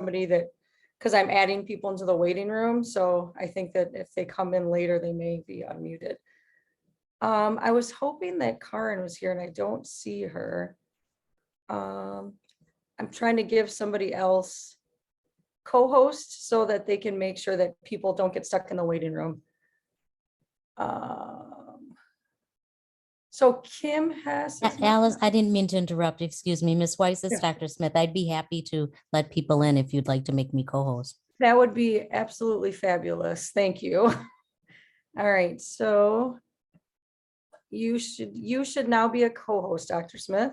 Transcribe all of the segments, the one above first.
somebody that, because I'm adding people into the waiting room. So I think that if they come in later, they may be unmuted. I was hoping that Karen was here and I don't see her. I'm trying to give somebody else co-host so that they can make sure that people don't get stuck in the waiting room. So Kim has. Alice, I didn't mean to interrupt. Excuse me, Ms. Weiss, it's Yeah. Dr. Smith. I'd be happy to let people in if you'd like to make me co-host. That would be absolutely fabulous. Thank you. All right, so you should now be a co-host, Dr. Smith.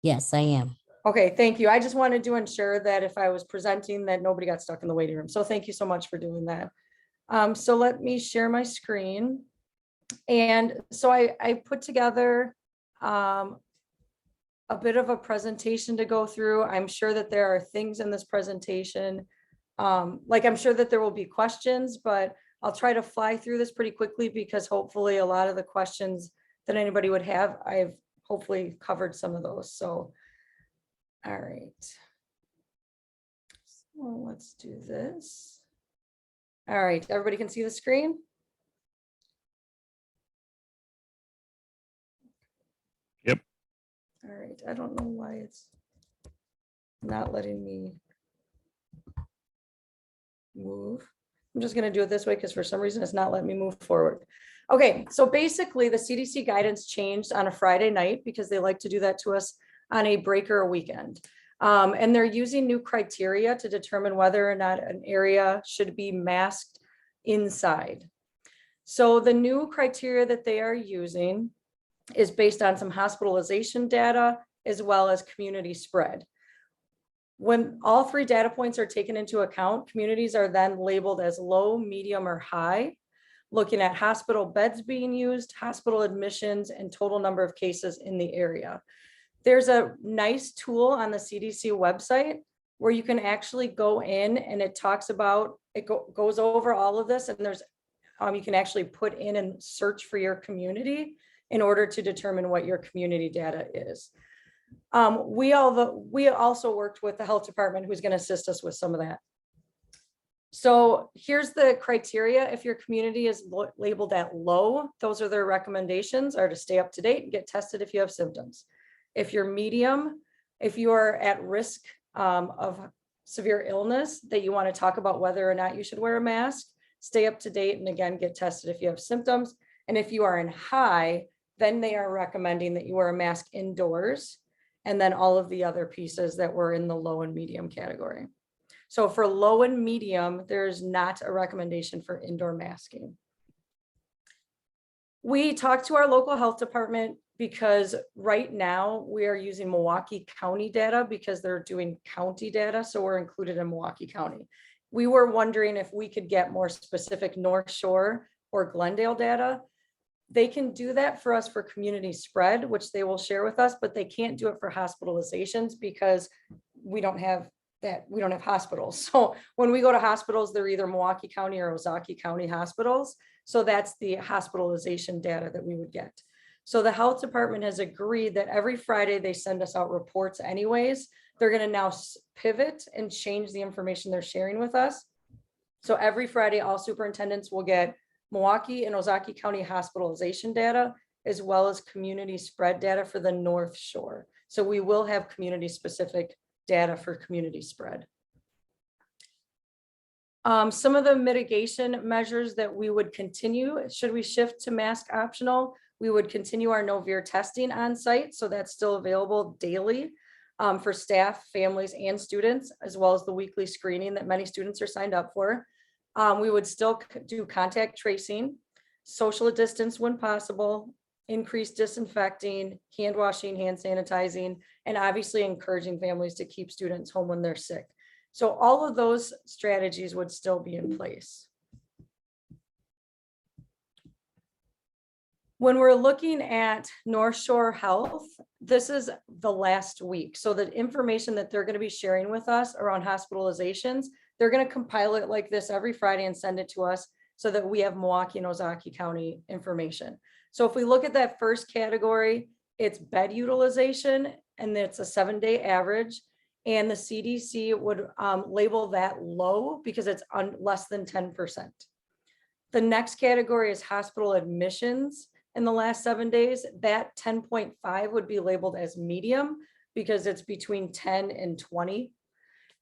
Yes, I am. Okay, thank you. I just wanted to ensure that if I was presenting that nobody got stuck in the waiting room. So thank you so much for doing that. So let me share my screen. And so I put together a bit of a presentation to go through. I'm sure that there are things in this presentation. Like I'm sure that there will be questions, but I'll try to fly through this pretty quickly because hopefully a lot of the questions that anybody would have, I've hopefully covered some of those. So, all right. So let's do this. All right, everybody can see the screen? Yep. All right, I don't know why it's not letting me move. I'm just going to do it this way because for some reason it's not letting me move forward. Okay, so basically the CDC guidance changed on a Friday night because they like to do that to us on a break or a weekend. And they're using new criteria to determine whether or not an area should be masked inside. So the new criteria that they are using is based on some hospitalization data as well as community spread. When all three data points are taken into account, communities are then labeled as low, medium, or high, looking at hospital beds being used, hospital admissions, and total number of cases in the area. There's a nice tool on the CDC website where you can actually go in and it talks about, goes over all of this, and there's, you can actually put in and search for your community in order to determine what your community data is. We also worked with the health department who's going to assist us with some of that. So here's the criteria. If your community is labeled at low, those are their recommendations, are to stay up to date and get tested if you have symptoms. If you're medium, if you are at risk of severe illness, that you want to talk about whether or not you should wear a mask, stay up to date, and again, get tested if you have symptoms. And if you are in high, then they are recommending that you wear a mask indoors, and then all of the other pieces that were in the low and medium category. So for low and medium, there's not a recommendation for indoor masking. We talked to our local health department because right now we are using Milwaukee County data because they're doing county data. So we're included in Milwaukee County. We were wondering if we could get more specific North Shore or Glendale data. They can do that for us for community spread, which they will share with us, but they can't do it for hospitalizations because we don't have that. We don't have hospitals. So when we go to hospitals, they're either Milwaukee County or Ozaukee County hospitals. So that's the hospitalization data that we would get. So the health department has agreed that every Friday they send us out reports anyways. They're going to now pivot and change the information they're sharing with us. So every Friday, all superintendents will get Milwaukee and Ozaukee County hospitalization data, as well as community spread data for the North Shore. So we will have community specific data for community spread. Some of the mitigation measures that we would continue, should we shift to mask optional, we would continue our no-veer testing on site. So that's still available daily for staff, families, and students, as well as the weekly screening that many students are signed up for. We would still do contact tracing, social distance when possible, increased disinfecting, hand washing, hand sanitizing, and obviously encouraging families to keep students home when they're sick. So all of those strategies would still be in place. When we're looking at North Shore Health, this is the last week. So the information that they're going to be sharing with us around hospitalizations, they're going to compile it like this every Friday and send it to us so that we have Milwaukee and Ozaukee County information. So if we look at that first category, it's bed utilization, and it's a 7-day average. And the CDC would label that low because it's less than 10%. The next category is hospital admissions in the last 7 days. That 10.5 would be labeled as medium because it's between 10 and 20.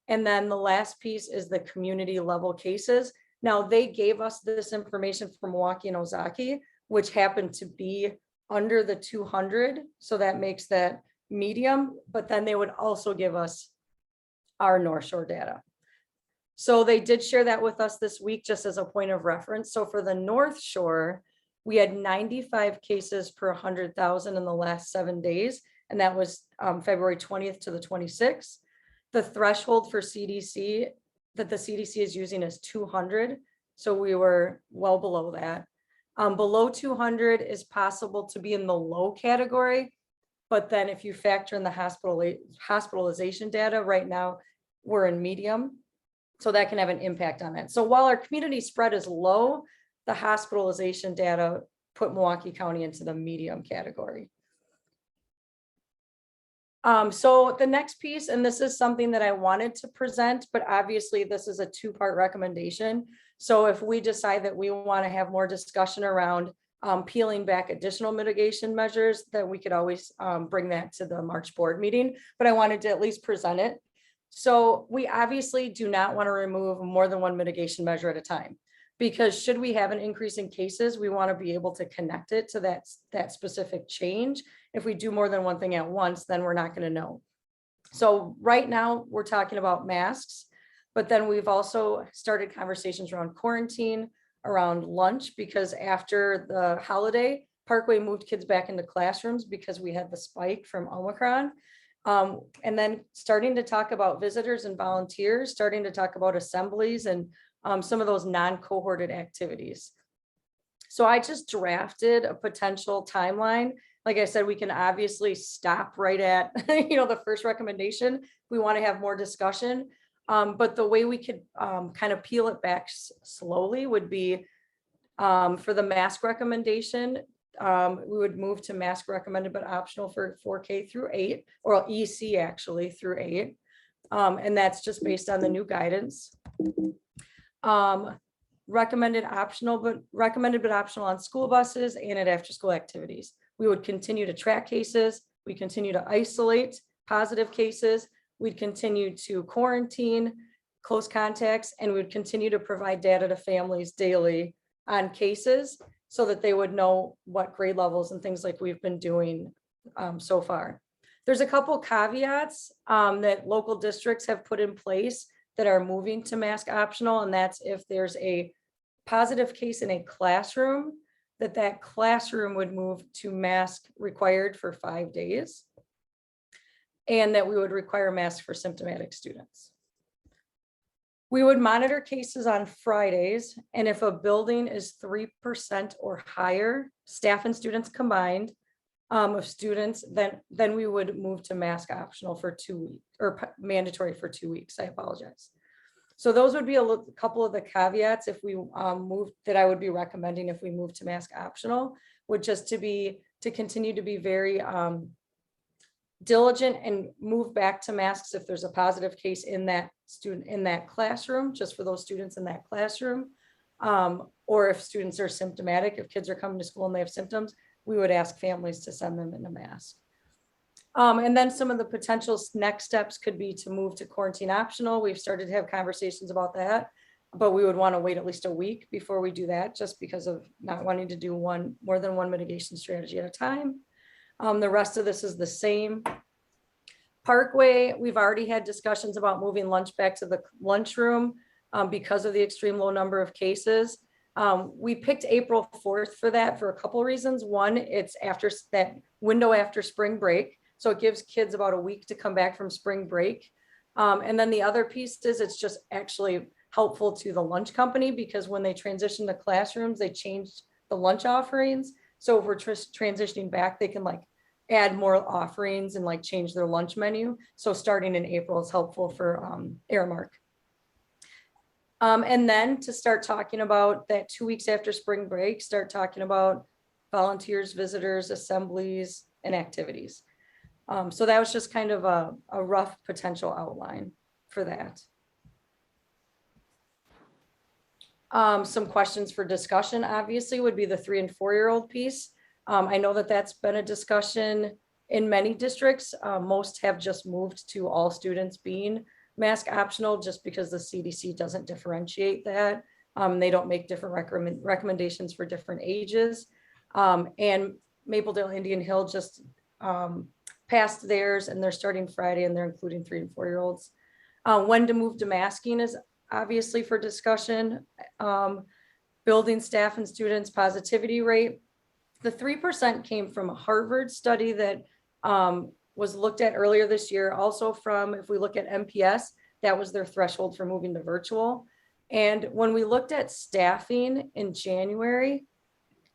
And then the last piece is the community level cases. Now they gave us this information from Milwaukee and Ozaki, which happened to be under the 200. So that makes that medium, but then they would also give us our North Shore data. So they did share that with us this week, just as a point of reference. So for the North Shore, we had 95 cases per 100,000 in the last 7 days. And that was February 20th to the 26th. The threshold for CDC that the CDC is using is 200. So we were well below that. Below 200 is possible to be in the low category. But then if you factor in the hospitalization data, right now we're in medium. So that can have an impact on it. So while our community spread is low, the hospitalization data put Milwaukee County into the medium category. So the next piece, and this is something that I wanted to present, but obviously this is a 2-part recommendation. So if we decide that we want to have more discussion around peeling back additional mitigation measures, then we could always bring that to the March board meeting, but I wanted to at least present it. So we obviously do not want to remove more than one mitigation measure at a time, because should we have an increase in cases, we want to be able to connect it to that specific change. If we do more than one thing at once, then we're not going to know. So right now we're talking about masks, but then we've also started conversations around quarantine, around lunch, because after the holiday, Parkway moved kids back into classrooms because we had the spike from Omicron. And then starting to talk about visitors and volunteers, starting to talk about assemblies and some of those non-cohorted activities. So I just drafted a potential timeline. Like I said, we can obviously stop right at, the first recommendation. We want to have more discussion. But the way we could kind of peel it back slowly would be for the mask recommendation. We would move to mask recommended but optional for 4K through 8, or EC actually through 8. And that's just based on the new guidance. Recommended but optional on school buses and at after school activities. We would continue to track cases. We continue to isolate positive cases. We'd continue to quarantine close contacts, and we would continue to provide data to families daily on cases so that they would know what grade levels and things like we've been doing so far. There's a couple caveats that local districts have put in place that are moving to mask optional, and that's if there's a positive case in a classroom, that classroom would move to mask required for 5 days, and that we would require masks for symptomatic students. We would monitor cases on Fridays, and if a building is 3% or higher, staff and students combined, of students, then we would move to mask optional for 2 weeks, or mandatory for 2 weeks. I apologize. So those would be a couple of the caveats if we move, that I would be recommending if we move to mask optional, would just to continue to be very diligent and move back to masks if there's a positive case in that student in that classroom, just for those students in that classroom, or if students are symptomatic, if kids are coming to school and they have symptoms, we would ask families to send them in a mask. And then some of the potential next steps could be to move to quarantine optional. We've started to have conversations about that, but we would want to wait at least a week before we do that, just because of not wanting to do more than one mitigation strategy at a time. The rest of this is the same. Parkway, we've already had discussions about moving lunch back to the lunchroom because of the extreme low number of cases. We picked April 4th for that for a couple reasons. One, it's after that window after spring break. So it gives kids about a week to come back from spring break. And then the other piece is it's just actually helpful to the lunch company, because when they transition to classrooms, they changed the lunch offerings. So if we're transitioning back, they can add more offerings and change their lunch menu. So starting in April is helpful for Aramark. And then to start talking about that 2 weeks after spring break, start talking about volunteers, visitors, assemblies, and activities. So that was just kind of a rough potential outline for that. Some questions for discussion, obviously, would be the 3 and 4-year-old piece. I know that that's been a discussion in many districts. Most have just moved to all students being mask optional just because the CDC doesn't differentiate that. They don't make different recommendations for different ages. And Mapledale Indian Hill just passed theirs, and they're starting Friday, and they're including 3 and 4-year-olds. When to move to masking is obviously for discussion. Building staff and students positivity rate. The 3% came from a Harvard study that was looked at earlier this year. Also from, if we look at MPS, that was their threshold for moving to virtual. And when we looked at staffing in January,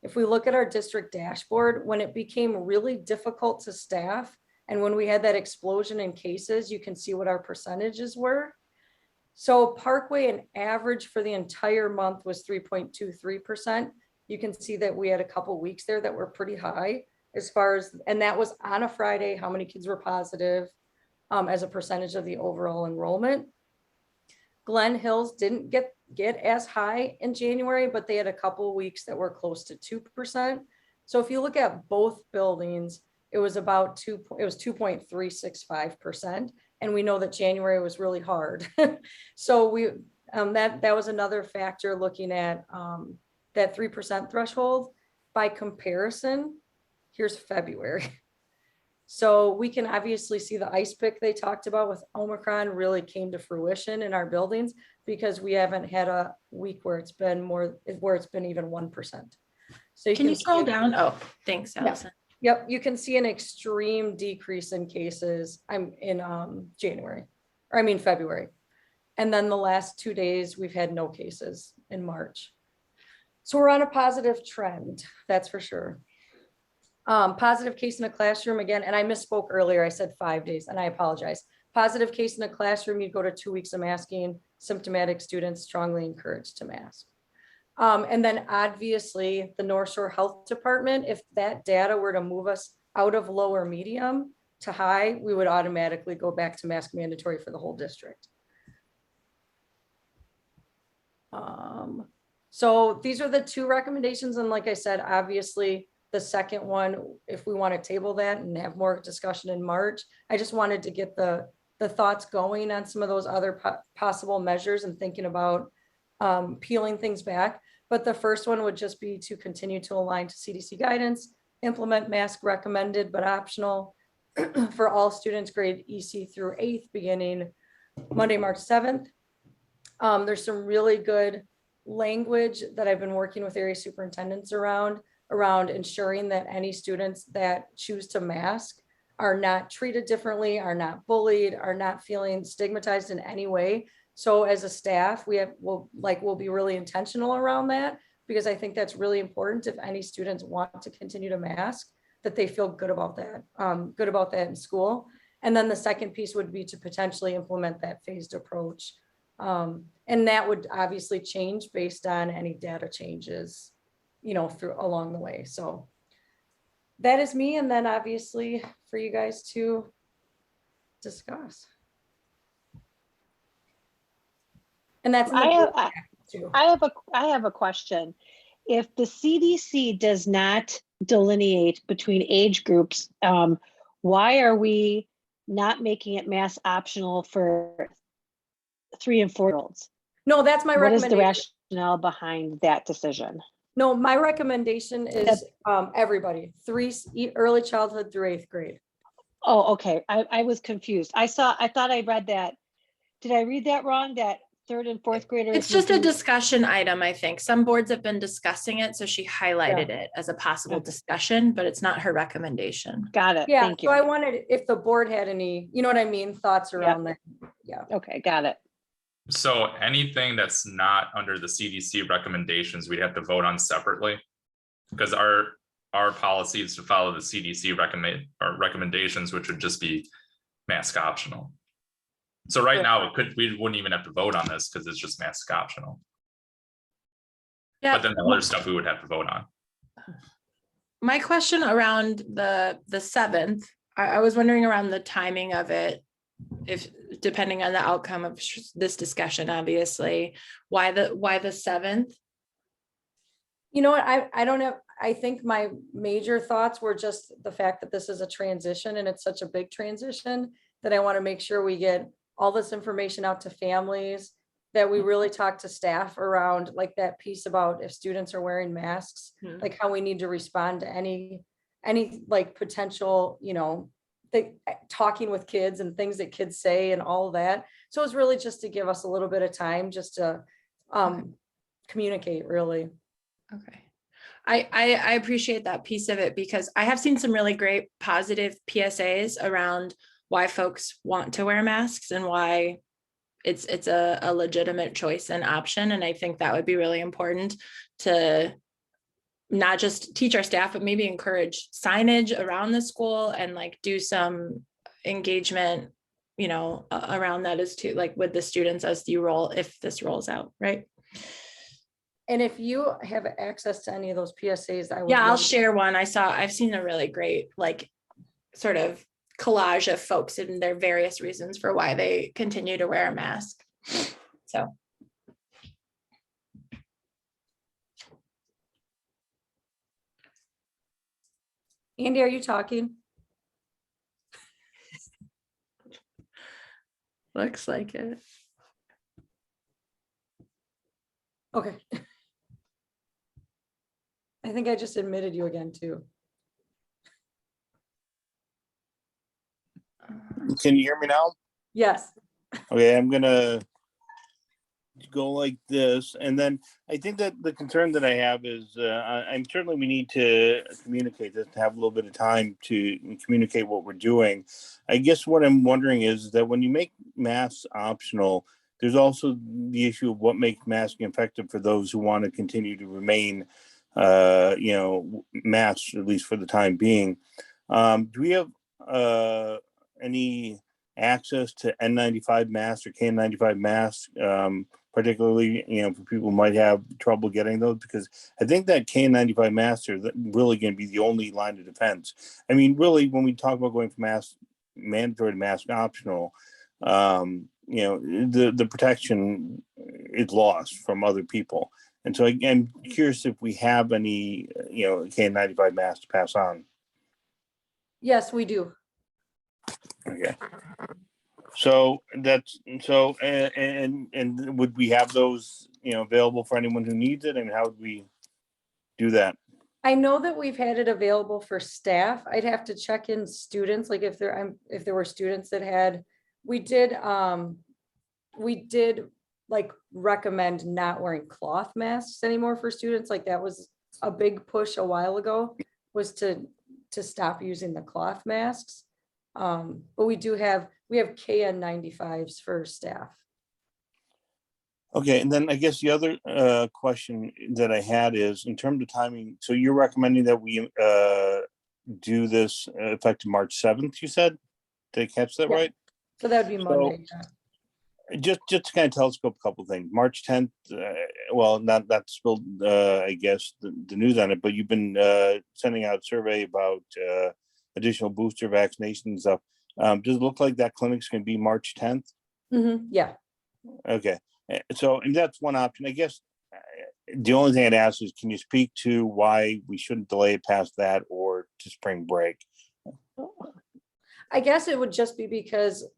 if we look at our district dashboard, when it became really difficult to staff, and when we had that explosion in cases, you can see what our percentages were. So Parkway, an average for the entire month was 3.23%. You can see that we had a couple weeks there that were pretty high as far as, and that was on a Friday, how many kids were positive as a percentage of the overall enrollment. Glen Hills didn't get as high in January, but they had a couple weeks that were close to 2%. So if you look at both buildings, it was about 2.365%. And we know that January was really hard. So we that was another factor looking at that 3% threshold. By comparison, here's February. So we can obviously see the ice pick they talked about with Omicron really came to fruition in our buildings because we haven't had a week where it's been even 1%. So can you scroll down? Oh, thanks, Allison. Yep, you can see an extreme decrease in cases. I'm in February. And then the last 2 days, we've had no cases in March. So we're on a positive trend, that's for sure. Positive case in a classroom again, and I misspoke earlier, I said 5 days, and I apologize. Positive case in a classroom, you go to 2 weeks of masking, symptomatic students strongly encouraged to mask. And then obviously the North Shore Health Department, if that data were to move us out of low or medium to high, we would automatically go back to mask mandatory for the whole district. So these are the 2 recommendations. And like I said, obviously the second one, if we want to table that and have more discussion in March, I just wanted to get the thoughts going on some of those other possible measures and thinking about peeling things back. But the first one would just be to continue to align to CDC guidance, implement mask recommended but optional for all students grade EC through 8th beginning Monday, March 7th. There's some really good language that I've been working with area superintendents around ensuring that any students that choose to mask are not treated differently, are not bullied, are not feeling stigmatized in any way. So as a staff, we'll be really intentional around that, because I think that's really important. If any students want to continue to mask, that they feel good about that in school. And then the second piece would be to potentially implement that phased approach. And that would obviously change based on any data changes, through along the way. So that is me. And then obviously for you guys to discuss. And that's I have a question. If the CDC does not delineate between age groups, why are we not making it mask optional for 3 and 4-year-olds? No, that's my recommendation. What is the rationale behind that decision? No, my recommendation is everybody, early childhood through 8th grade. Oh, okay. I was confused. I thought I read that. Did I read that wrong? That 3rd and 4th graders? It's just a discussion item, I think. Some boards have been discussing it, so she highlighted it as a possible discussion, but it's not her recommendation. Got it. Yeah, Thank you. so I wanted, if the board had any, thoughts around that. Yeah. Okay, got it. So anything that's not under the CDC recommendations, we'd have to vote on separately, because our policy is to follow the CDC recommendations, which would just be mask optional. So right now we wouldn't even have to vote on this because it's just mask optional. Yeah. But then the other stuff we would have to vote on. My question around the 7th I was wondering around the timing of it, if depending on the outcome of this discussion, obviously, why the 7th? You know what, I don't have, I think my major thoughts were just the fact that this is a transition and it's such a big transition that I want to make sure we get all this information out to families, that we really talk to staff around like that piece about if students are wearing masks, like how we need to respond to any like potential, talking with kids and things that kids say and all of that. So it's really just to give us a little bit of time just to communicate, really. Okay. I appreciate that piece of it, because I have seen some really great positive PSAs around why folks want to wear masks and why it's a legitimate choice and option. And I think that would be really important to not just teach our staff, but maybe encourage signage around the school and like do some engagement, around that as to like with the students as you roll, if this rolls out, right? And if you have access to any of those PSAs, I would. Yeah, I'll love- share one. I've seen a really great, like, sort of collage of folks and their various reasons for why they continue to wear a mask. So. Andy, are you talking? Looks like it. Okay. I think I just admitted you again too. Can you hear me now? Yes. Okay, I'm gonna go like this, and then I think that the concern that I have is, I'm certainly we need to communicate this, to have a little bit of time to communicate what we're doing. I guess what I'm wondering is that when you make masks optional, there's also the issue of what makes masking effective for those who want to continue to remain, masked, at least for the time being. Do we have any access to N95 masks or KN95 masks, particularly, for people who might have trouble getting those? Because I think that KN95 masks are really going to be the only line of defense. I mean, really, when we talk about going from mask mandatory to mask optional, the protection is lost from other people. And so I'm curious if we have any, KN95 masks to pass on. Yes, we do. Okay. So and would we have those, available for anyone who needs it? I mean, how would we do that? I know that we've had it available for staff. I'd have to check in students, like if there were students that had, we did like recommend not wearing cloth masks anymore for students. Like that was a big push a while ago, was to stop using the cloth masks. But we have KN95s for staff. Okay, and then I guess the other question that I had is in terms of timing. So you're recommending that we do this effective March 7th, you said? Did I catch that Yeah. right? So that'd be Monday. Yeah. Just to kind of telescope a couple of things. March 10th, well, not spilled, I guess, the news on it, but you've been sending out a survey about additional booster vaccination stuff. Does it look like that clinic's going to be March 10th? Yeah. Okay. So, and that's one option. I guess the only thing I'd ask is, can you speak to why we shouldn't delay it past that or to spring break? I guess it would just be because,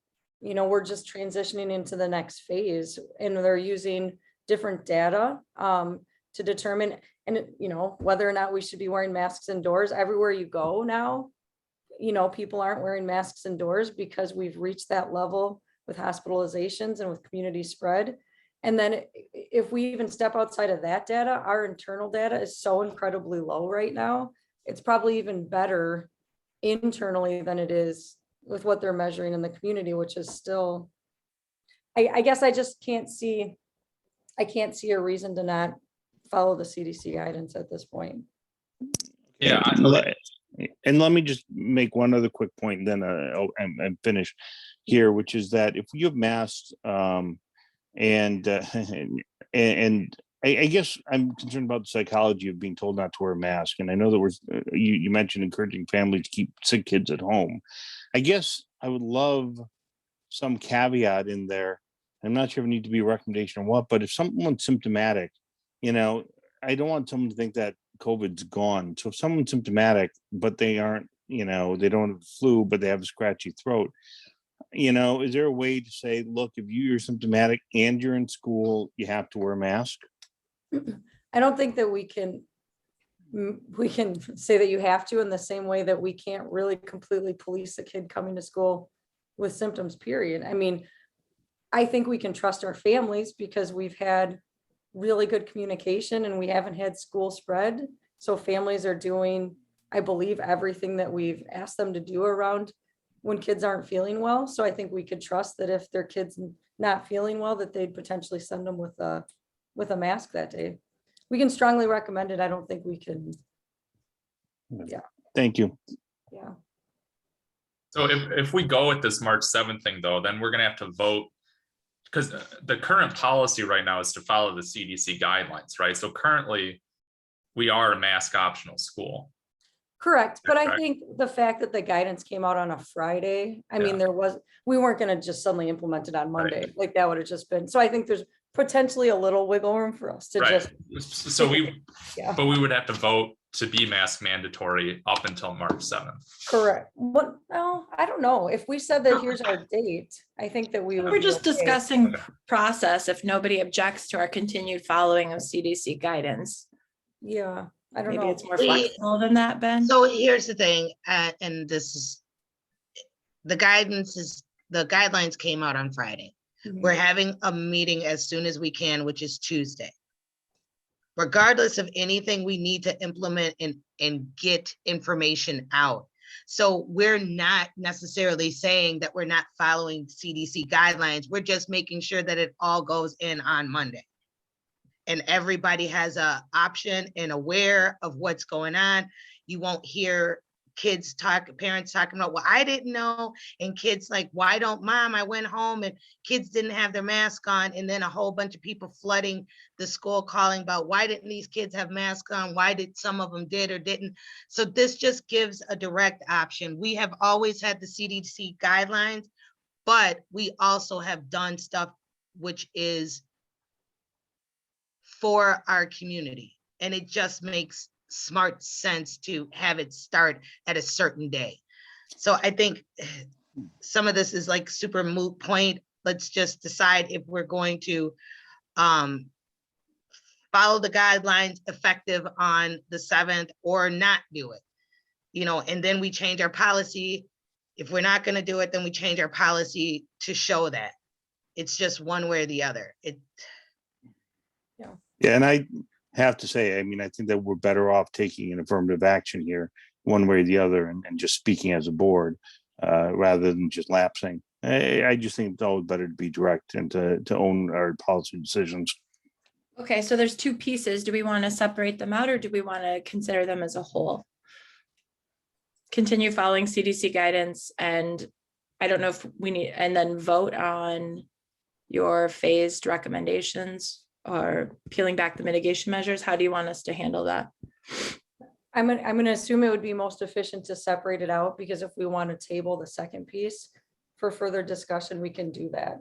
we're just transitioning into the next phase and they're using different data to determine, and whether or not we should be wearing masks indoors. Everywhere you go now, people aren't wearing masks indoors because we've reached that level with hospitalizations and with community spread. And then if we even step outside of that data, our internal data is so incredibly low right now. It's probably even better internally than it is with what they're measuring in the community, which is still, I guess I just can't see a reason to not follow the CDC guidance at this point. Yeah. And let me just make one other quick point, and then I'm finished here, which is that if you have masks, and I guess I'm concerned about the psychology of being told not to wear a mask. And I know that you mentioned encouraging families to keep sick kids at home. I guess I would love some caveat in there. I'm not sure if it need to be a recommendation or what, but if someone's symptomatic, I don't want someone to think that COVID's gone. So if someone's symptomatic, but they aren't, they don't have the flu, but they have a scratchy throat, is there a way to say, look, if you're symptomatic and you're in school, you have to wear a mask? I don't think that we can say that you have to, in the same way that we can't really completely police a kid coming to school with symptoms, period. I mean, I think we can trust our families because we've had really good communication and we haven't had school spread. So families are doing, I believe, everything that we've asked them to do around when kids aren't feeling well. So I think we could trust that if their kid's not feeling well, that they'd potentially send them with a mask that day. We can strongly recommend it. I don't think we can. Yeah. Thank you. Yeah. So if we go with this March 7th thing though, then we're gonna have to vote, because the current policy right now is to follow the CDC guidelines, right? So currently we are a mask optional school. Correct. But I Correct. think the fact that the guidance came out on a Friday, I mean, Yeah. we weren't going to just suddenly implement it on Monday. Right. Like that would have just been, so I think there's potentially a little wiggle room for us to Right. just, So yeah, but we would have to vote to be mask mandatory up until March 7th. correct. What, no, I don't know. If we said that here's our date, I think that we would. We're be just okay. discussing process if nobody objects to our continued following of CDC guidance. Yeah, I don't Maybe know. it's more flexible than that, Ben. So here's the thing, and this is, the guidelines came out on Friday. Mhm. We're having a meeting as soon as we can, which is Tuesday. Regardless of anything, we need to implement and get information out. So we're not necessarily saying that we're not following CDC guidelines. We're just making sure that it all goes in on Monday. And everybody has a option and aware of what's going on. You won't hear parents talking about, well, I didn't know. And kids like, why don't mom, I went home and kids didn't have their mask on. And then a whole bunch of people flooding the school calling about, why didn't these kids have masks on? Why did some of them did or didn't? So this just gives a direct option. We have always had the CDC guidelines, but we also have done stuff which is for our community. And it just makes smart sense to have it start at a certain day. So I think some of this is like super moot point. Let's just decide if we're going to follow the guidelines effective on the 7th or not do it. And then we change our policy. If we're not going to do it, then we change our policy to show that. It's just one way or the other. Yeah, and I have to say, I mean, I think that we're better off taking an affirmative action here, one way or the other, and just speaking as a board, rather than just lapsing. I just think it's always better to be direct and to own our policy decisions. Okay, so there's two pieces. Do we want to separate them out or do we want to consider them as a whole? Continue following CDC guidance, and I don't know if we need, and then vote on your phased recommendations or peeling back the mitigation measures. How do you want us to handle that? I'm gonna assume it would be most efficient to separate it out, because if we want to table the second piece for further discussion, we can do that.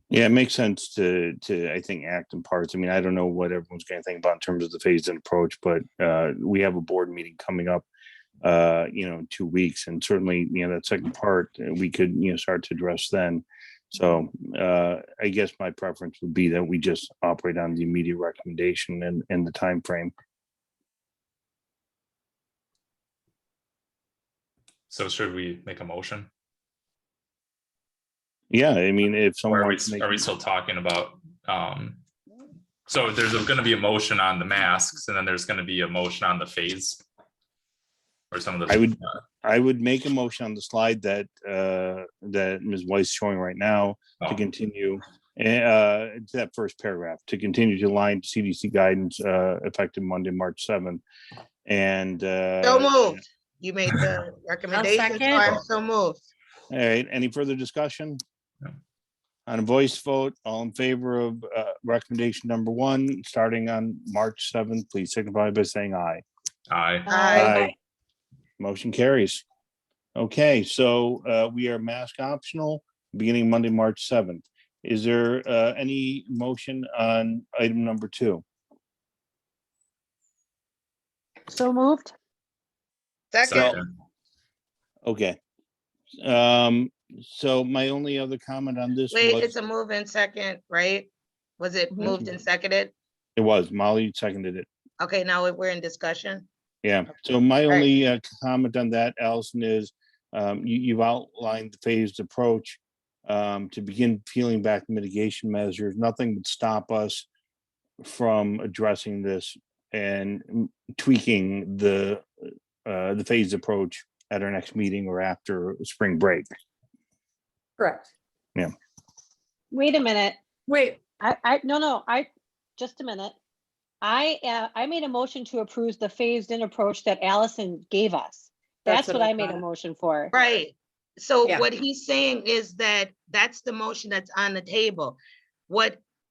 Yeah, it makes sense to I think act in parts. I mean, I don't know what everyone's going to think about in terms of the phased-in approach, but we have a board meeting coming up, in 2 weeks, and certainly, that second part we could, start to address then. So I guess my preference would be that we just operate on the immediate recommendation and the time frame. So should we make a motion? Yeah, I mean, if Or someone are wants to make, we still talking about, so there's going to be a motion on the masks and then there's going to be a motion on the phase? Or some of the. I would make a motion on the slide that that Ms. Weiss showing right now to Oh. continue that first paragraph, to continue to align CDC guidance effective Monday, March 7th. And So moved. You made the recommendation, so second. I'm so moved. all right, any further discussion? On a voice vote, all in favor of recommendation number 1, starting on March 7th, please signify by saying aye. Aye. Aye. Motion carries. Okay, so we are mask optional beginning Monday, March 7th. Is there any motion on item number 2? So moved. Second, Second. Okay. So my only other comment on this wait, was, it's a move in second, right? Was it Mhm. moved and seconded? it was Molly seconded it. Okay, now we're in discussion. Yeah, so my right. only comment on that, Allison, is you've outlined the phased approach to begin peeling back mitigation measures. Nothing would stop us from addressing this and tweaking the phased approach at our next meeting or after spring break. Correct. Wait a minute. Wait, Just a minute. I made a motion to approve the phased in approach that Allison gave us. That's That's what what I I made a thought. motion for. Right. So Yeah. what he's saying is that that's the motion that's on the table.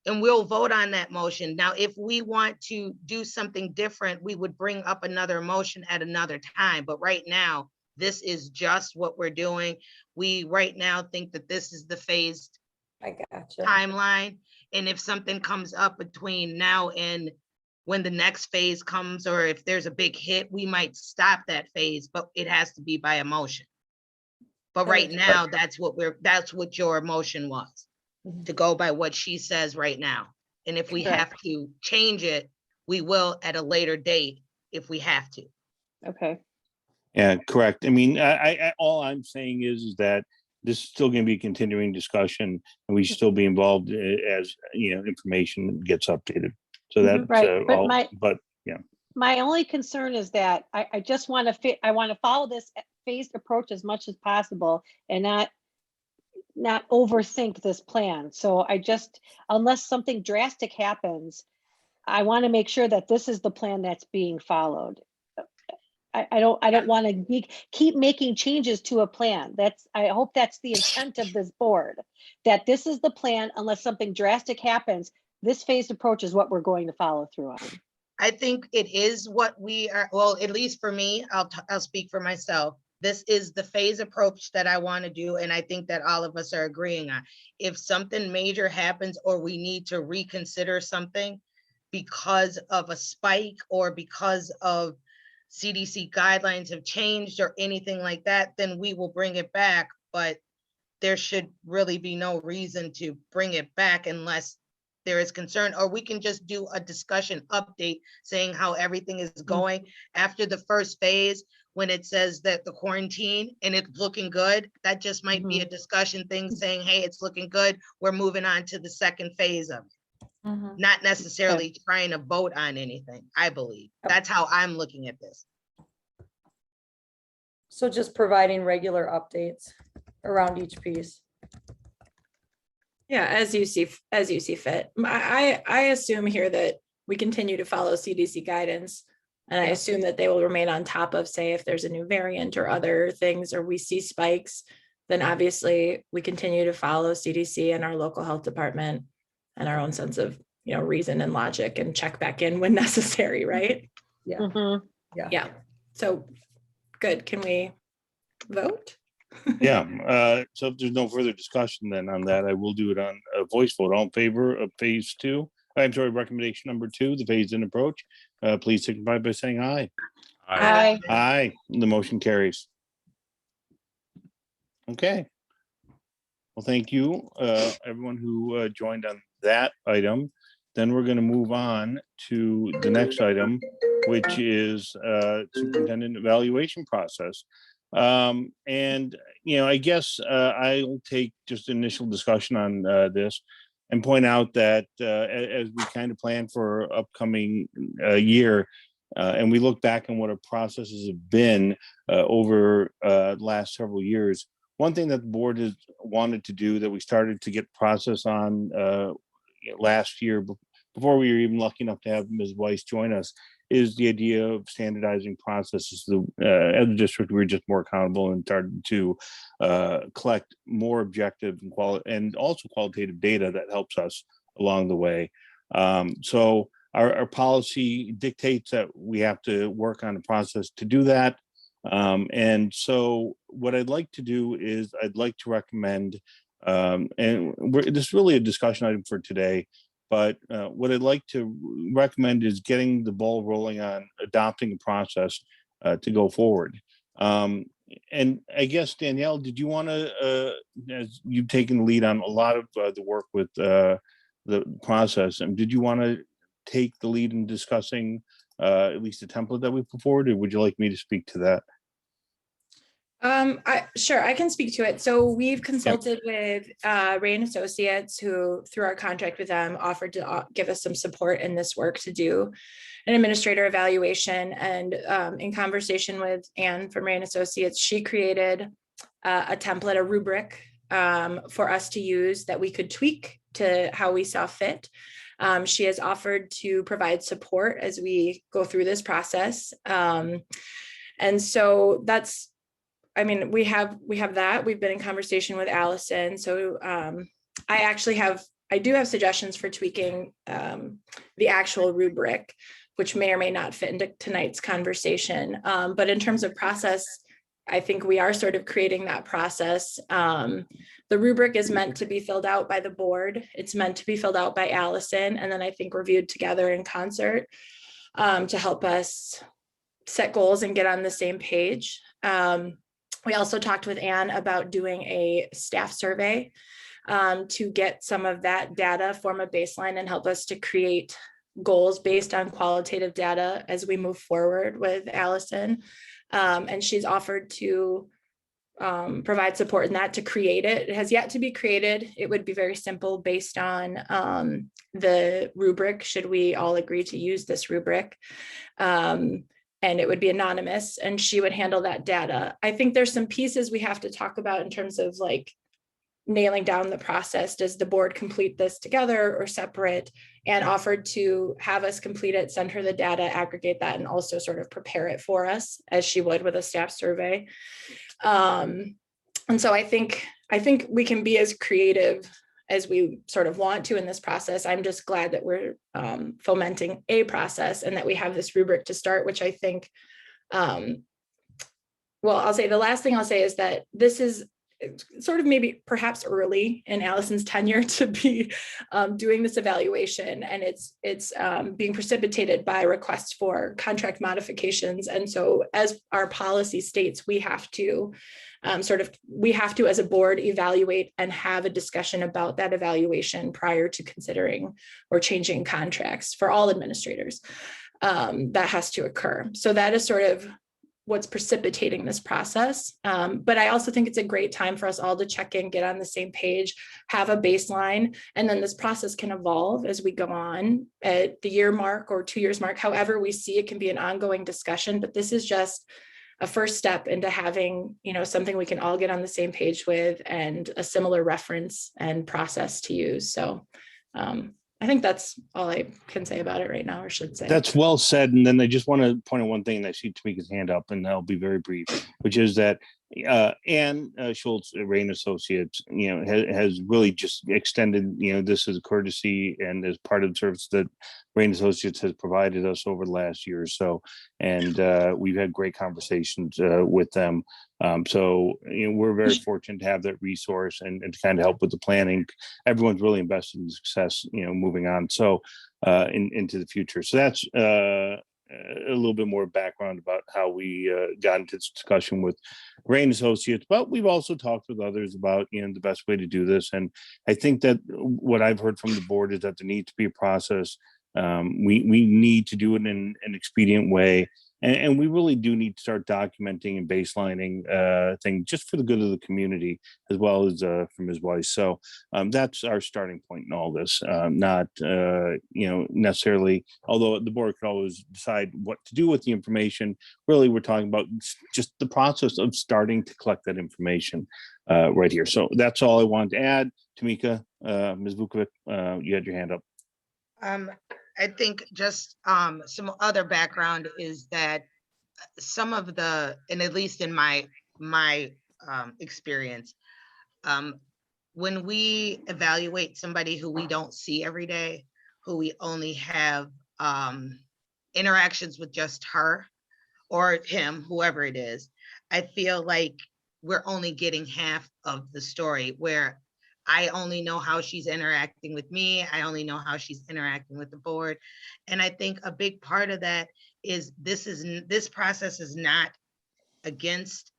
And we'll vote on that motion. Now, if we want to do something different, we would bring up another motion at another time. But right now, this is just what we're doing. We right now think that this is the phased I gotcha. timeline. And if something comes up between now and when the next phase comes, or if there's a big hit, we might stop that phase, but it has to be by a motion. But right now, that's what your motion was, to go by what she says right now. And if we have to change it, we will at a later date if we have to. Okay. Yeah, correct. I mean, all I'm saying is that this is still going to be a continuing discussion, and we should still be involved as information gets updated. So that's Right, but all. But my only concern is that I just want to I want to follow this phased approach as much as possible and not overthink this plan. So unless something drastic happens, I want to make sure that this is the plan that's being followed. I don't want to keep making changes to a plan. I hope that's the intent of this board, that this is the plan unless something drastic happens. This phased approach is what we're going to follow through on. I think it is what we are, well, at least for me, I'll speak for myself. This is the phase approach that I want to do, and I think that all of us are agreeing on. If something major happens or we need to reconsider something because of a spike or because of CDC guidelines have changed or anything like that, then we will bring it back. But there should really be no reason to bring it back unless there is concern, or we can just do a discussion update saying how everything is going after the first phase. When it says that the quarantine and it's looking good, that just might be a discussion thing saying, hey, it's looking good. We're moving on to the second phase of it. Not necessarily trying to vote on anything, I believe. That's how I'm looking at this. So just providing regular updates around each piece. yeah, as you see fit. I assume here that we continue to follow CDC guidance. And I assume that they will remain on top of, say, if there's a new variant or other things, or we see spikes, then obviously we continue to follow CDC and our local health department and our own sense of, reason and logic, and check back in when necessary, right? Yeah. Yeah. So good. Can we vote? yeah, so if there's no further discussion then on that, I will do it on a voice vote. All in favor of phase 2? I'm sorry, recommendation number 2, the phased in approach. Please signify by saying aye. Aye. Aye, the motion carries. Okay. Well, thank you, everyone who joined on that item. Then we're going to move on to the next item, which is superintendent evaluation process. And, I guess I'll take just initial discussion on this and point out that as we kind of plan for upcoming year, and we look back on what our processes have been over the last several years, one thing that the board has wanted to do that we started to get process on last year, before we were even lucky enough to have Ms. Weiss join us, is the idea of standardizing processes. As a district, we're just more accountable and started to collect more objective and also qualitative data that helps us along the way. So our policy dictates that we have to work on a process to do that. And so what I'd like to do is I'd like to recommend, this is really a discussion item for today, but what I'd like to recommend is getting the ball rolling on adopting a process to go forward. And I guess, Danielle, did you want to, as you've taken the lead on a lot of the work with the process, and did you want to take the lead in discussing at least the template that we put forward, or would you like me to speak to that? Sure, I can speak to it. So we've consulted with Ray and Associates, who through our contract with them offered to give us some support in this work to do an administrator evaluation. And in conversation with Anne from Ray and Associates, she created a template, a rubric for us to use that we could tweak to how we saw fit. She has offered to provide support as we go through this process. And so that's, I mean, we have that. We've been in conversation with Allison. So I do have suggestions for tweaking the actual rubric, which may or may not fit into tonight's conversation. But in terms of process, I think we are sort of creating that process. The rubric is meant to be filled out by the board. It's meant to be filled out by Allison, and then I think reviewed together in concert to help us set goals and get on the same page. We also talked with Anne about doing a staff survey to get some of that data, form a baseline, and help us to create goals based on qualitative data as we move forward with Allison. And she's offered to provide support in that to create it. It has yet to be created. It would be very simple based on the rubric, should we all agree to use this rubric. And it would be anonymous, and she would handle that data. I think there's some pieces we have to talk about in terms of like nailing down the process. Does the board complete this together or separate? And offered to have us complete it, send her the data, aggregate that, and also sort of prepare it for us as she would with a staff survey. And so I think we can be as creative as we sort of want to in this process. I'm just glad that we're fomenting a process and that we have this rubric to start, which I think, well, I'll say the last thing I'll say is that this is sort of maybe perhaps early in Allison's tenure to be doing this evaluation, and it's being precipitated by requests for contract modifications. And so as our policy states, we have to as a board evaluate and have a discussion about that evaluation prior to considering or changing contracts for all administrators. That has to occur. So that is sort of what's precipitating this process. But I also think it's a great time for us all to check in, get on the same page, have a baseline, and then this process can evolve as we go on at the year mark or 2 years mark. However we see it can be an ongoing discussion, but this is just a first step into having, something we can all get on the same page with and a similar reference and process to use. So I think that's all I can say about it right now, or should say. That's well said. And then I just want to point out one thing, and I see Tamika's hand up, and I'll be very brief, which is that Anne Schultz, Ray and Associates, has really just extended, this as a courtesy and as part of the service that Ray and Associates has provided us over the last year or so. And we've had great conversations with them. So we're very fortunate to have that resource and to kind of help with the planning. Everyone's really invested in success, moving on. So into the future. So that's a little bit more background about how we got into this discussion with Ray and Associates, but we've also talked with others about the best way to do this. And I think that what I've heard from the board is that there needs to be a process. We need to do it in an expedient way. And we really do need to start documenting and baselining things just for the good of the community, as well as from his wife. So that's our starting point in all this, not, necessarily, although the board could always decide what to do with the information. Really, we're talking about just the process of starting to collect that information right here. So that's all I wanted to add. Tamika, Ms. Vukovic, you had your hand up. I think just some other background is that some of the, and at least in my experience, when we evaluate somebody who we don't see every day, who we only have interactions with just her or him, whoever it is, I feel like we're only getting half of the story, where I only know how she's interacting with me. I only know how she's interacting with the board. And I think a big part of that is this process is not against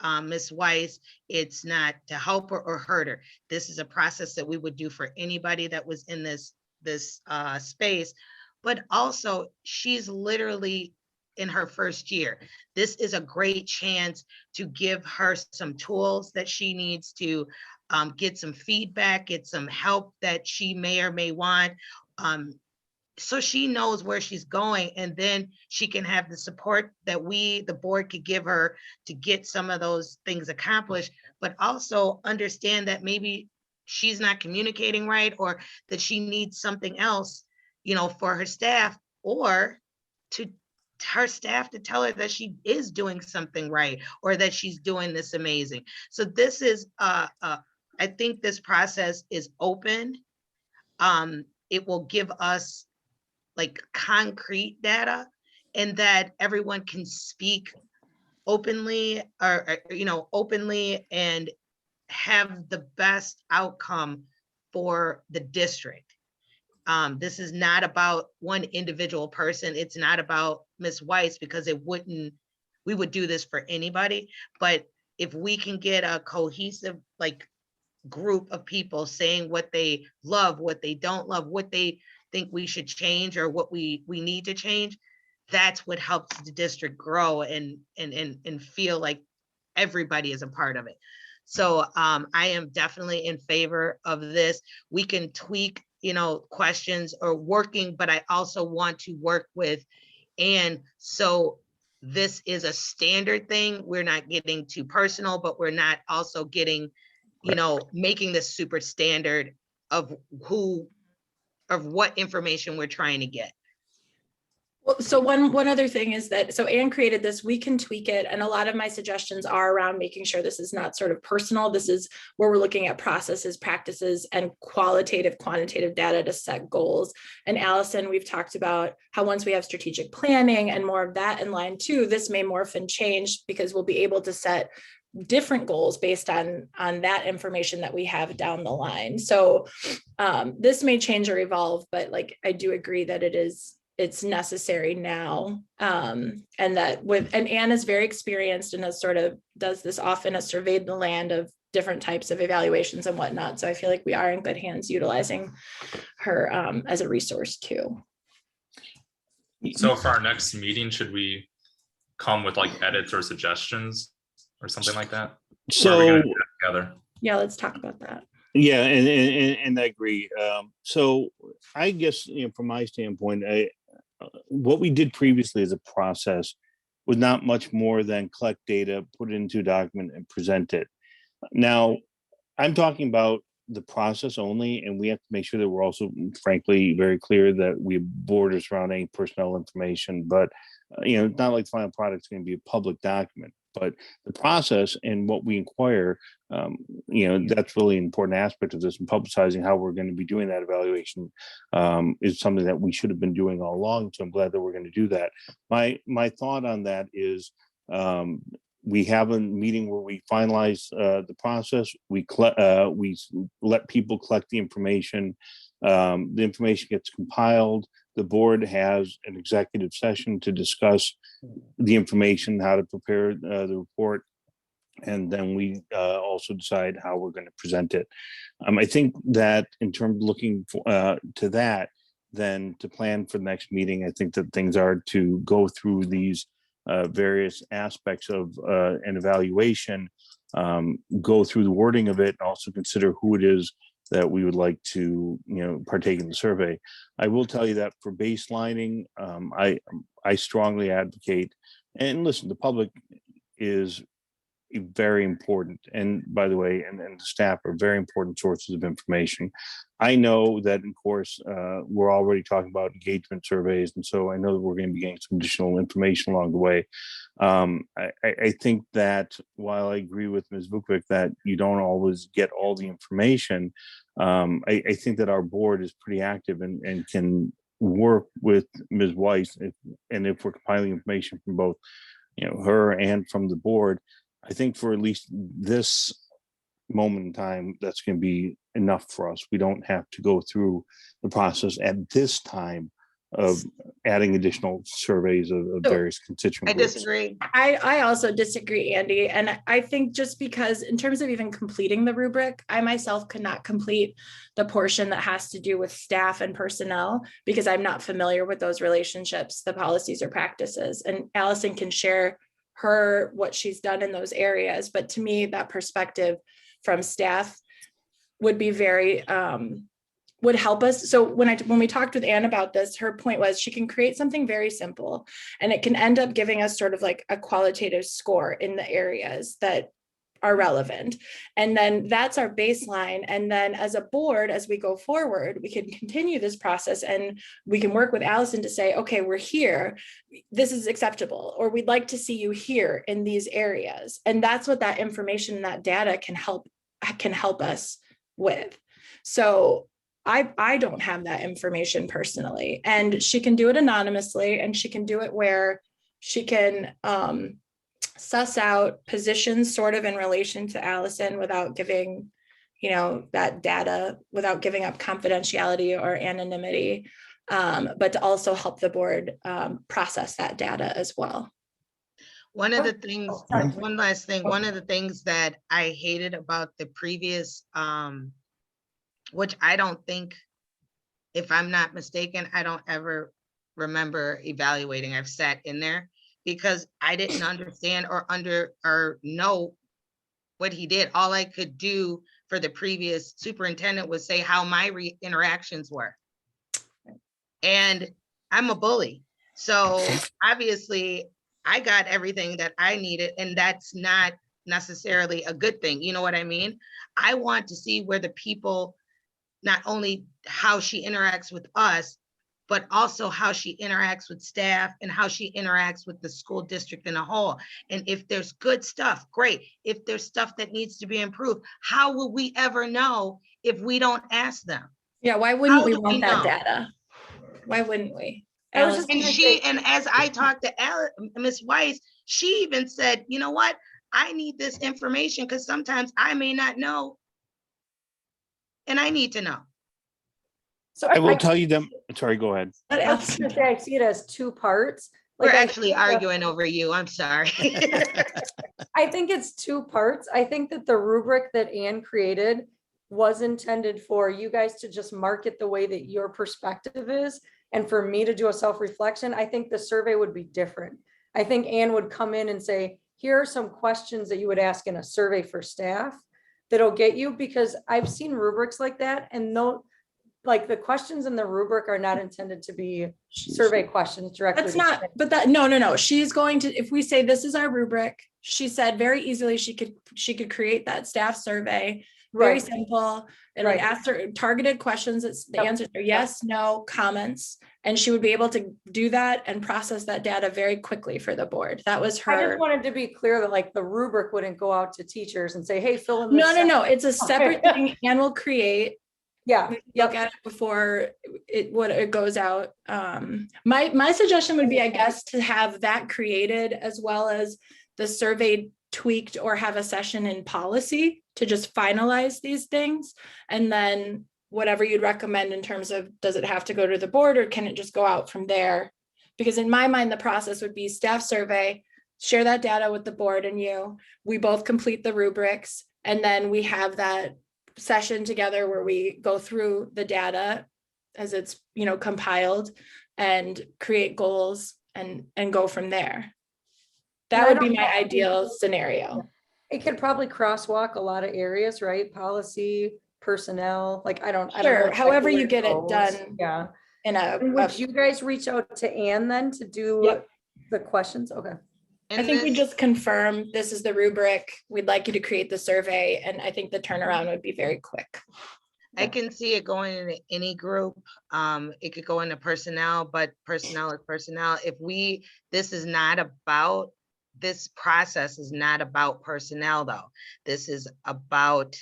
Ms. Weiss. It's not to help her or hurt her. This is a process that we would do for anybody that was in this space. But also, she's literally in her first year. This is a great chance to give her some tools that she needs to get some feedback, get some help that she may or may want. So she knows where she's going, and then she can have the support that the board could give her to get some of those things accomplished, but also understand that maybe she's not communicating right, or that she needs something else, for her staff, or to her staff to tell her that she is doing something right, or that she's doing this amazing. So this is, I think this process is open. It will give us like concrete data, and that everyone can speak openly, or openly, and have the best outcome for the district. This is not about one individual person. It's not about Ms. Weiss, because we would do this for anybody. But if we can get a cohesive group of people saying what they love, what they don't love, what they think we should change, or what we need to change, that's what helps the district grow and feel like everybody is a part of it. So I am definitely in favor of this. We can tweak, questions or working, but I also want to work with Anne. So this is a standard thing. We're not getting too personal, but we're not also getting, making this super standard of what information we're trying to get. Well, so one other thing is that, so Anne created this, we can tweak it. And a lot of my suggestions are around making sure this is not sort of personal. This is where we're looking at processes, practices, and qualitative, quantitative data to set goals. And Allison, we've talked about how once we have strategic planning and more of that in line too, this may morph and change, because we'll be able to set different goals based on that information that we have down the line. So this may change or evolve, but I do agree that it's necessary now. And that and Anne is very experienced and has does this often, has surveyed the land of different types of evaluations and whatnot. So I feel like we are in good hands utilizing her as a resource too. So for our next meeting, should we come with edits or suggestions or something like that? So Together. Yeah, let's talk about that. yeah, and I agree. So I guess, from my standpoint, what we did previously as a process was not much more than collect data, put it into a document, and present it. Now, I'm talking about the process only, and we have to make sure that we're also, frankly, very clear that we have borders around any personnel information. But it's not like the final product is going to be a public document. But the process and what we inquire, that's really an important aspect of this, and publicizing how we're going to be doing that evaluation is something that we should have been doing all along. So I'm glad that we're going to do that. My thought on that is we have a meeting where we finalize the process. We let people collect the information. The information gets compiled. The board has an executive session to discuss the information, how to prepare the report, and then we also decide how we're going to present it. I think that in terms of looking to that, then to plan for the next meeting, I think that things are to go through these various aspects of an evaluation, go through the wording of it, and also consider who it is that we would like to, partake in the survey. I will tell you that for baselining, I strongly advocate, and listen, the public is very important. And by the way, and the staff are very important sources of information. I know that, of course, we're already talking about engagement surveys, and so I know that we're going to be getting some additional information along the way. I think that while I agree with Ms. Vukvik that you don't always get all the information, I think that our board is pretty active and can work with Ms. Weiss, if we're compiling information from both, her and from the board, I think for at least this moment in time, that's going to be enough for us. We don't have to go through the process at this time of adding additional surveys of various constituent I groups. disagree. I also disagree, Andy. And I think just because in terms of even completing the rubric, I myself could not complete the portion that has to do with staff and personnel because I'm not familiar with those relationships, the policies or practices. And Allison can share what she's done in those areas. But to me, that perspective from staff would be very, would help us. So when we talked with Anne about this, her point was she can create something very simple and it can end up giving us sort of like a qualitative score in the areas that are relevant. And then that's our baseline. And then as a board, as we go forward, we can continue this process and we can work with Allison to say, okay, we're here, this is acceptable, or we'd like to see you here in these areas. And that's what that information, that data can help us with. So I don't have that information personally, and she can do it anonymously, and she can do it where she can suss out positions sort of in relation to Allison without giving, that data, without giving up confidentiality or anonymity, but to also help the board process that data as well. One of the things, one last thing, one of the things that I hated about the previous, which I don't think, if I'm not mistaken, I don't ever remember evaluating. I've sat in there because I didn't understand or know what he did. All I could do for the previous superintendent was say how my interactions were. And I'm a bully. So obviously I got everything that I needed, and that's not necessarily a good thing. You know what I mean? I want to see where the people, not only how she interacts with us, but also how she interacts with staff and how she interacts with the school district in a whole. And if there's good stuff, great. If there's stuff that needs to be improved, how will we ever know if we don't ask them? Yeah, why wouldn't How we do we want that know? data? Why wouldn't we? I was just Allison? And as I talked to Ms. Weiss, she even said, you know what? I need this information because sometimes I may not know. And I need to know. So I will tell you them. Sorry, go ahead. Let I was Allison gonna say, I see it as two parts. We're Like, actually arguing over you. I'm sorry. I think it's two parts. I think that the rubric that Anne created was intended for you guys to just mark it the way that your perspective is. And for me to do a self-reflection, I think the survey would be different. I think Anne would come in and say, here are some questions that you would ask in a survey for staff that'll get you, because I've seen rubrics like that, and no, like the questions in the rubric are not intended to be survey questions directly. That's not, but that, no. She's going to, if we say this is our rubric, she said very easily she could create that staff survey. Very Right. simple. It would ask her targeted questions. It's the Yep. answers are yes, no, comments. And she would be able to do that and process that data very quickly for the board. That was I just her. wanted to be clear that like the rubric wouldn't go out to teachers and say, hey, fill in this. No. It's a separate thing Anne will create. Yeah. Look at it before it goes out. My suggestion would be, I guess, to have that created as well as the survey tweaked, or have a session in policy to just finalize these things. And then whatever you'd recommend in terms of, does it have to go to the board or can it just go out from there? Because in my mind, the process would be staff survey, share that data with the board and you, we both complete the rubrics, and then we have that session together where we go through the data as it's, compiled, and create goals and go from there. That would be my ideal scenario. It could probably crosswalk a lot of areas, right? Policy, personnel, like I don't Sure, know however exactly you get it where goes. done. Yeah. In And would you guys reach out to Anne then to do Yep. the questions? Okay. I think we just confirm this is the rubric. We'd like you to create the survey, and I think the turnaround would be very quick. I can see it going into any group. It could go into personnel, but personnel is personnel. This process is not about personnel though. This is about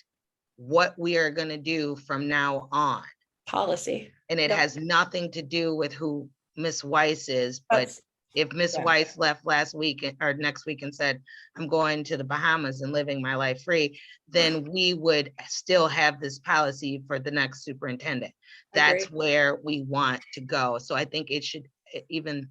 what we are gonna do from now on. Policy. And it Yep. has nothing to do with who Miss Weiss is, but That's- if Miss yeah. Weiss left last week or next week and said, I'm going to the Bahamas and living my life free, then we would still have this policy for the next superintendent. That's Agreed. where we want to go. So I think it should even,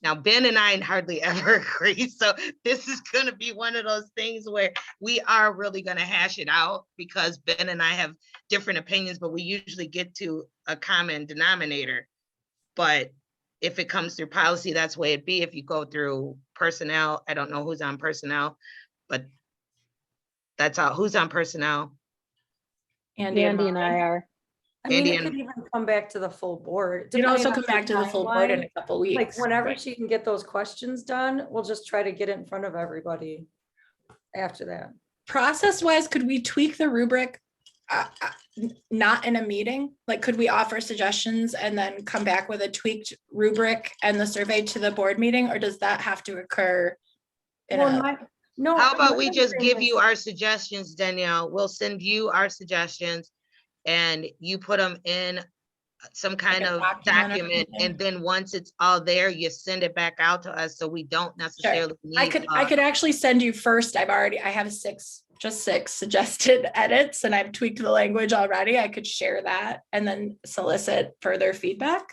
now Ben and I hardly ever agree. So this is gonna be one of those things where we are really gonna hash it out because Ben and I have different opinions, but we usually get to a common denominator. But if it comes through policy, that's the way it be. If you go through personnel, I don't know who's on personnel, but that's all. Who's on personnel? Andy Andy and I are. I mean, it Andy could even come back to the full board. You'd also depending come on back to the full board in a timeline. couple weeks. Like whenever Right. she can get those questions done, we'll just try to get it in front of everybody after that. Process wise, could we tweak the rubric? Not in a meeting? Like, could we offer suggestions and then come back with a tweaked rubric and the survey to the board meeting, or does that have to occur? In Well, a, no. How about my we just thing give is- you our suggestions, Danielle? We'll send you our suggestions and you put them in some kind a of document or document. something? And then once it's all there, you send it back out to us. So we don't necessarily I need. could actually send you first. I have six suggested edits and I've tweaked the language already. I could share that and then solicit further feedback.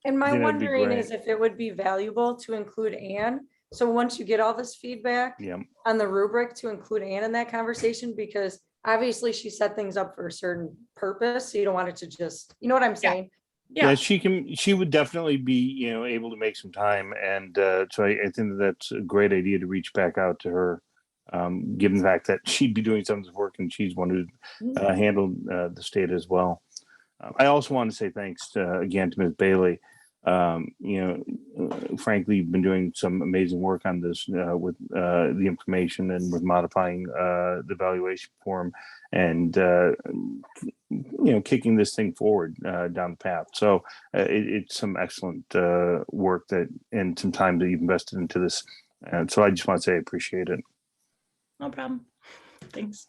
And my Yeah, that'd be wondering great. is if it would be valuable to include Anne. So once you get all this feedback Yeah, on the rubric, to include Anne in that conversation, because obviously she set things up for a certain purpose. So you don't want it to just, you know what I'm saying? yeah, she would definitely be, able to make some time. And so I think that's a great idea to reach back out to her, given the fact that she'd be doing some of this work and she's one who handled the state as well. I also want to say thanks again to Ms. Bailey. Frankly, you've been doing some amazing work on this with the information and with modifying the evaluation form and kicking this thing forward down the path. So it's some excellent work and some time that you've invested into this. And so I just want to say I appreciate it. No problem. Thanks.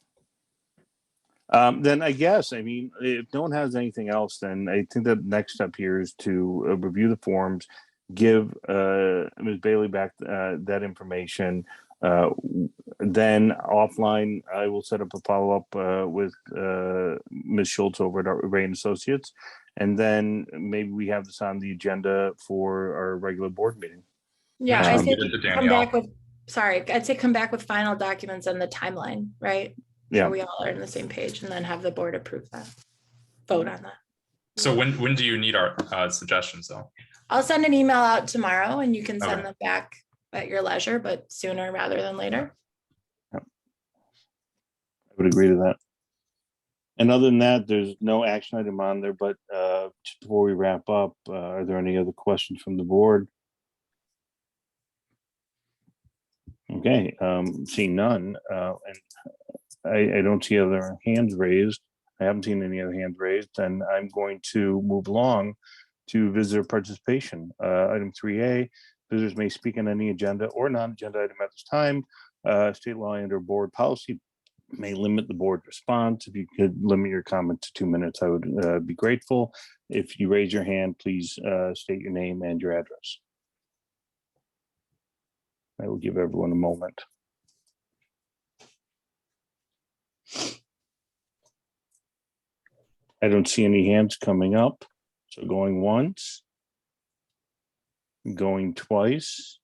Then I guess, if no one has anything else, then I think the next step here is to review the forms, give Ms. Bailey back that information. Then offline, I will set up a follow-up with Ms. Schultz over at Ray & Associates. And then maybe we have this on the agenda for our regular board meeting. Yeah, Yeah, I I'll say get it to come Danielle. back with, I'd say come back with final documents and the timeline, right? Yeah. So we all are on the same page and then have the board approve that, vote on that. So when do you need our suggestions though? I'll send an email out tomorrow and you can send Okay. them back at your leisure, but sooner rather than later. I would agree to that. And other than that, there's no action item on there, but just before we wrap up, are there any other questions from the board? Okay, seeing none, and I don't see other hands raised. I haven't seen any other hands raised, and I'm going to move along to visitor participation. Item 3A, visitors may speak on any agenda or non-agenda item at this time. State law and/or board policy may limit the board response. If you could limit your comment to 2 minutes, I would be grateful. If you raise your hand, please state your name and your address. I will give everyone a moment. I don't see any hands coming up. So going once, going twice.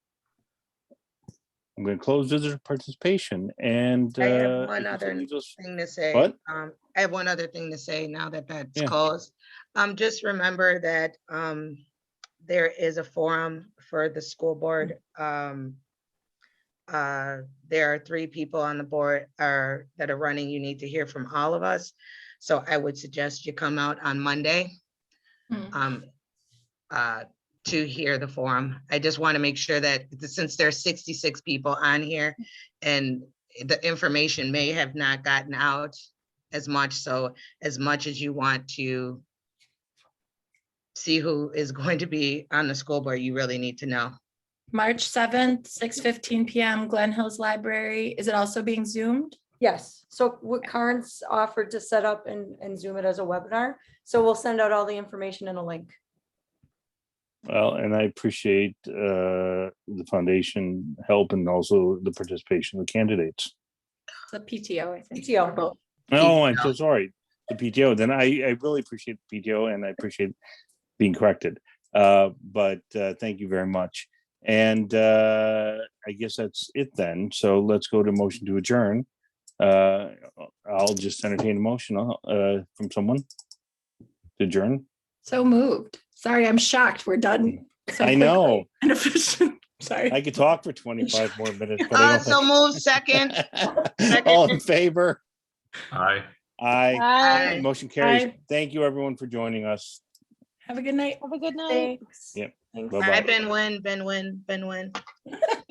I'm going to close visitor participation and I have it one can other leave us- thing to say. What? I have one other thing to say now that that's Yeah. closed. Just remember that there is a forum for the school board. There are 3 people on the board that are running. You need to hear from all of us. So I would suggest you come out on Monday to hear the forum. I just want to make sure that since there's 66 people on here and the information may have not gotten out as much. So as much as you want to see who is going to be on the school board, you really need to know. March 7th, 6:15 PM, Glen Hills Library. Is it also being Zoomed? Yes, so what Karen's offered to set up and Zoom it as a webinar. So we'll send out all the information in a link. Well, and I appreciate the foundation help and also the participation of the candidates. It's a PTO, I think. PTO. Both. No, I'm so sorry. The PTO, then I really appreciate the PTO and I appreciate being corrected. But thank you very much. And I guess that's it then. So let's go to motion to adjourn. I'll just entertain a motion from someone to adjourn. So moved. Sorry, I'm shocked. We're done. so I know. quickly and efficient. Sorry. I could talk for 25 more minutes, but I don't So move second. think. All in favor? Aye. Aye. Bye. Motion carries. Aye. Thank you, everyone, for joining us. Have a good night. Have a good night. Thanks. Yep. Thanks. Bye-bye. I've been win.